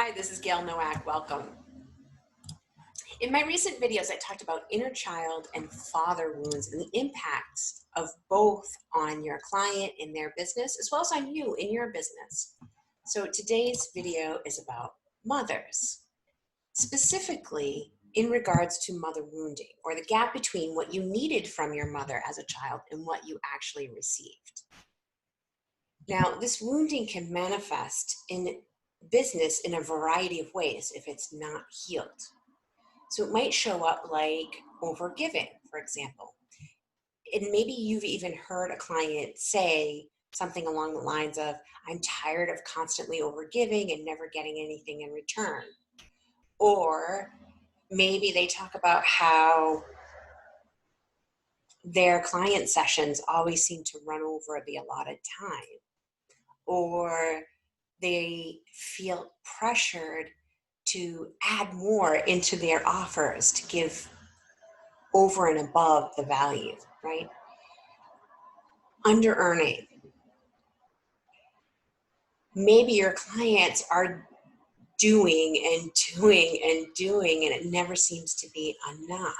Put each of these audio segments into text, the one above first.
Hi, this is Gayle Nowak. Welcome. In my recent videos, I talked about inner child and father wounds and the impacts of both on your client in their business, as well as on you in your business. So today's video is about mothers, specifically in regards to mother wounding, or the gap between what you needed from your mother as a child and what you actually received. Now, this wounding can manifest in business in a variety of ways if it's not healed. So it might show up like overgiving, for example. And maybe you've even heard a client say something along the lines of, I'm tired of constantly overgiving and never getting anything in return. Or maybe they talk about how their client sessions always seem to run over the allotted time. Or they feel pressured to add more into their offers to give over and above the value, right? Under-earning. Maybe your clients are doing and doing and doing, and it never seems to be enough.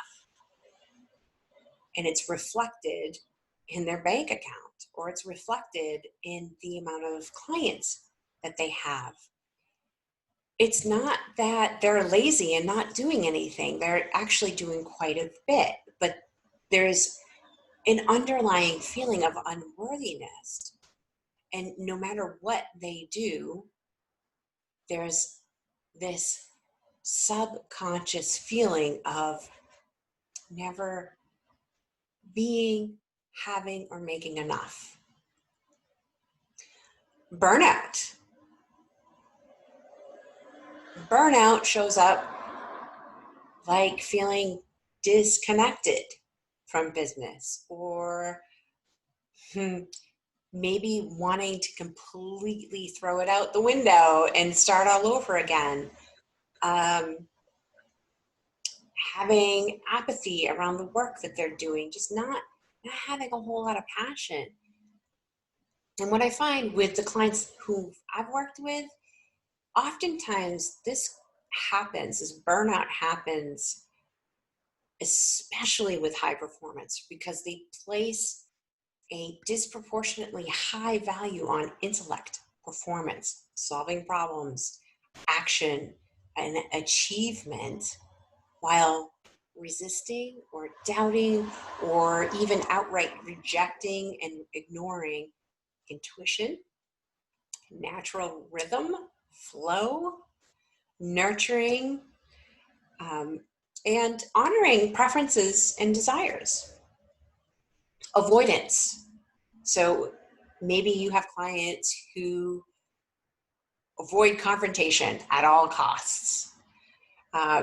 And it's reflected in their bank account, or it's reflected in the amount of clients that they have. It's not that they're lazy and not doing anything. They're actually doing quite a bit, but there's an underlying feeling of unworthiness. And no matter what they do, there's this subconscious feeling of never being, having, or making enough. Burnout. Burnout shows up like feeling disconnected from business, or maybe wanting to completely throw it out the window and start all over again. Having apathy around the work that they're doing, just not having a whole lot of passion. And what I find with the clients who I've worked with, oftentimes this burnout happens, especially with high performance, because they place a disproportionately high value on intellect, performance, solving problems, action, and achievement, while resisting or doubting or even outright rejecting and ignoring intuition, natural rhythm, flow, nurturing, and honoring preferences and desires. Avoidance. So maybe you have clients who avoid confrontation at all costs.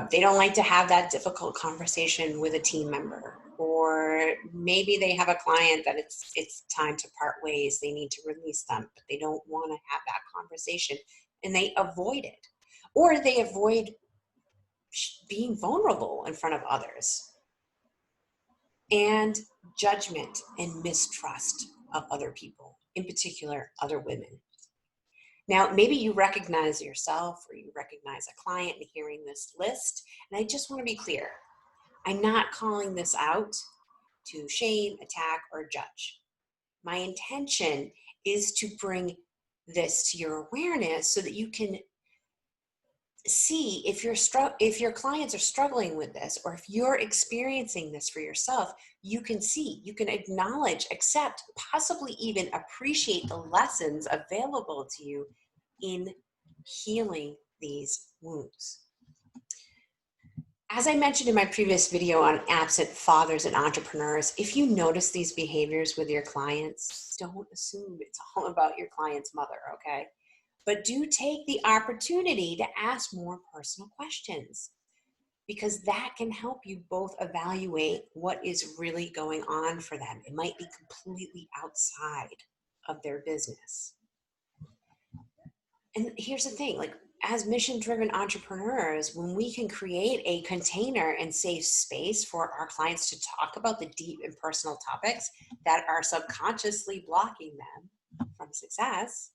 They don't like to have that difficult conversation with a team member. Or maybe they have a client that it's time to part ways. They need to release them, but they don't want to have that conversation, and they avoid it. Or they avoid being vulnerable in front of others. And judgment and mistrust of other people, in particular, other women. Now, maybe you recognize yourself or you recognize a client in hearing this list, and I just want to be clear. I'm not calling this out to shame, attack, or judge. My intention is to bring this to your awareness so that you can see if your clients are struggling with this, or if you're experiencing this for yourself. You can see, you can acknowledge, accept, possibly even appreciate the lessons available to you in healing these wounds. As I mentioned in my previous video on absent fathers and entrepreneurs, if you notice these behaviors with your clients, don't assume it's all about your client's mother, okay? But do take the opportunity to ask more personal questions, because that can help you both evaluate what is really going on for them. It might be completely outside of their business. And here's the thing, like, as mission-driven entrepreneurs, when we can create a container and safe space for our clients to talk about the deep and personal topics that are subconsciously blocking them from success,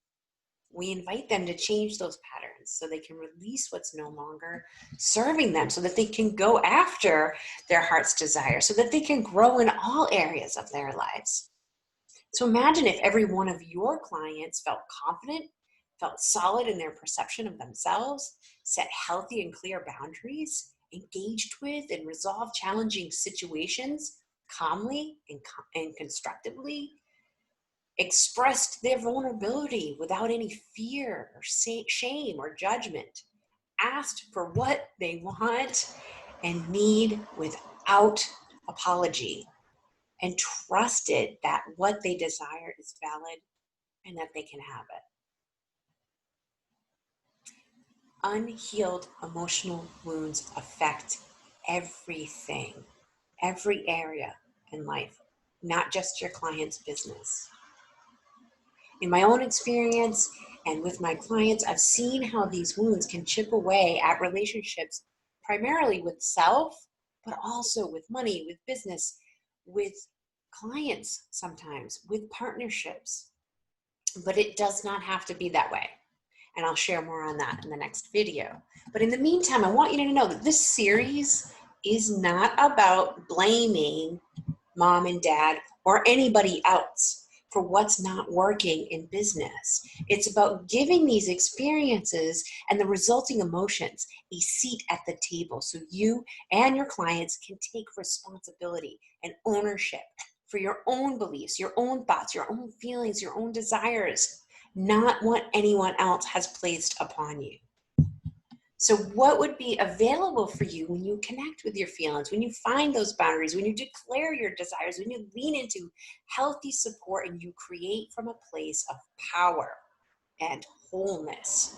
we invite them to change those patterns. patterns so they can release what's no longer serving them, so that they can go after their heart's desire, so that they can grow in all areas of their lives. So imagine if every one of your clients felt confident, felt solid in their perception of themselves, set healthy and clear boundaries, engaged with and resolved challenging situations calmly and constructively, expressed their vulnerability without any fear or shame or judgment, asked for what they want and need without apology, and trusted that what they desire is valid and that they can have it. Unhealed emotional wounds affect everything, every area in life, not just your client's business. In my own experience and with my clients, I've seen how these wounds can chip away at relationships, primarily with self, but also with money, with business, with clients sometimes, with partnerships. But it does not have to be that way. And I'll share more on that in the next video. But in the meantime, I want you to know that this series is not about blaming mom and dad or anybody else for what's not working in business. It's about giving these experiences and the resulting emotions a seat at the table so you and your clients can take responsibility and ownership for your own beliefs, your own thoughts, your own feelings, your own desires, not what anyone else has placed upon you. So what would be available for you when you connect with your feelings, when you find those boundaries, when you declare your desires, when you lean into healthy support and you create from a place of power and wholeness?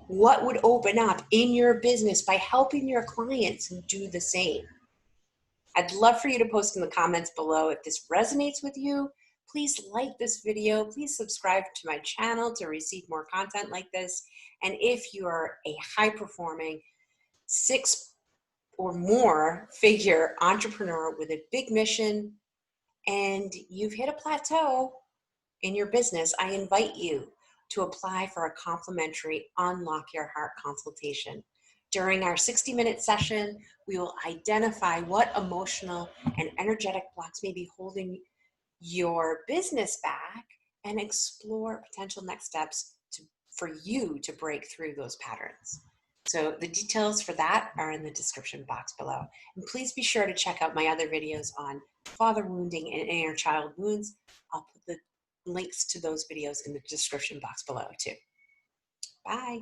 What would open up in your business by helping your clients do the same? I'd love for you to post in the comments below if this resonates with you. Please like this video. Please subscribe to my channel to receive more content like this. And if you are a high-performing 6 or more figure entrepreneur with a big mission and you've hit a plateau in your business, I invite you to apply for a complimentary Unlock Your Heart consultation. During our 60-minute session, we will identify what emotional and energetic blocks may be holding your business back and explore potential next steps for you to break through those patterns. So the details for that are in the description box below. And please be sure to check out my other videos on father wounding and inner child wounds. I'll put the links to those videos in the description box below too. Bye.